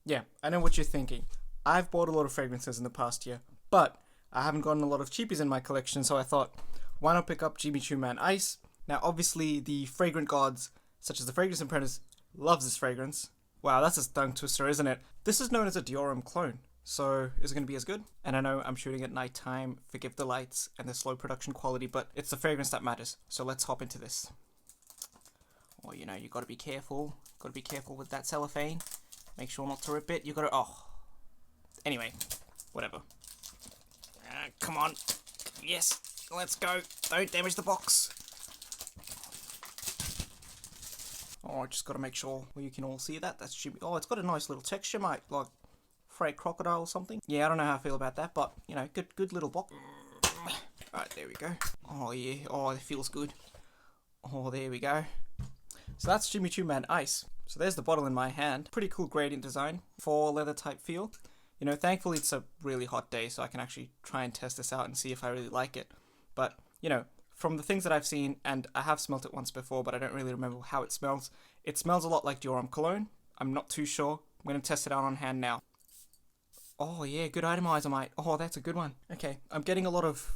Yeah, I know what you're thinking. I've bought a lot of fragrances in the past year, but I haven't gotten a lot of cheapies in my collection, so I thought, why not pick up Choo Man Ice? Now, obviously, the fragrant gods, such as the Fragrance Apprentice, loves this fragrance. Wow, that's a tongue twister, isn't it? This is known as a Diorum clone, so is it going to be as good? And I know I'm shooting at night time, forgive the lights and the slow production quality, but it's the fragrance that matters, so let's hop into this. Oh, you gotta be careful. Gotta be careful with that cellophane. Make sure not to rip it. You gotta. Oh. Anyway, whatever. Come on. Yes, let's go. Don't damage the box. Oh, I just gotta make sure you can all see that. That's should be. Oh, it's got a nice little texture, mate. Like Frey crocodile or something. Yeah, I don't know how I feel about that, but good little box. Alright, there we go. Oh yeah. Oh, it feels good. Oh, there we go. So that's Choo Man Ice. So there's the bottle in my hand. Pretty cool gradient design. For leather type feel. Thankfully it's a really hot day, so I can actually try and test this out and see if I really like it. But, from the things that I've seen, and I have smelt it once before, but I don't really remember how it smells a lot like Diorum Cologne. I'm not too sure. I'm going to test it out on hand now. Oh yeah, good atomizer, mate. Oh, that's a good one. Okay, I'm getting a lot of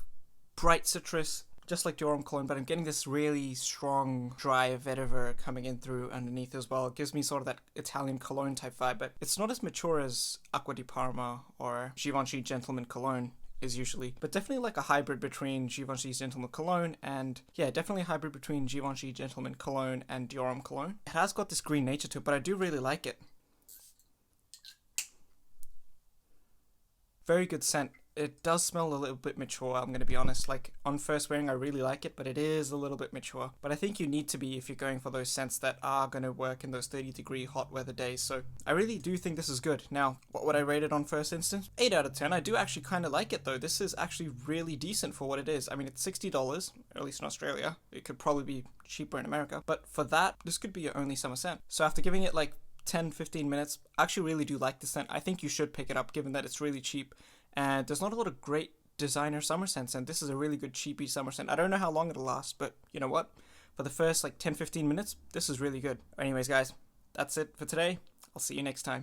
bright citrus, just like Diorum Cologne, but I'm getting this really strong, dry vetiver coming in through underneath as well. It gives me sort of that Italian cologne type vibe, but it's not as mature as Acqua di Parma or Givenchy Gentleman Cologne is usually, but definitely like a hybrid between Givenchy's Gentleman Cologne and, yeah, definitely a hybrid between Givenchy Gentleman Cologne and Diorum Cologne. It has got this green nature to it, but I do really like it. Very good scent. It does smell a little bit mature, I'm going to be honest. Like, on first wearing, I really like it, but it is a little bit mature. But I think you need to be if you're going for those scents that are going to work in those 30-degree hot weather days. So I really do think this is good. Now, what would I rate it on first instance? 8 out of 10. I do actually kind of like it, though. This is actually really decent for what it is. I mean, it's $60, at least in Australia. It could probably be cheaper in America. But for that, this could be your only summer scent. So after giving it like 10-15 minutes, I actually really do like the scent. I think you should pick it up, given that it's really cheap. And there's not a lot of great designer summer scents, and this is a really good cheapy summer scent. I don't know how long it'll last, but you know what? For the first like 10-15 minutes, this is really good. Anyways, guys, that's it for today. I'll see you next time.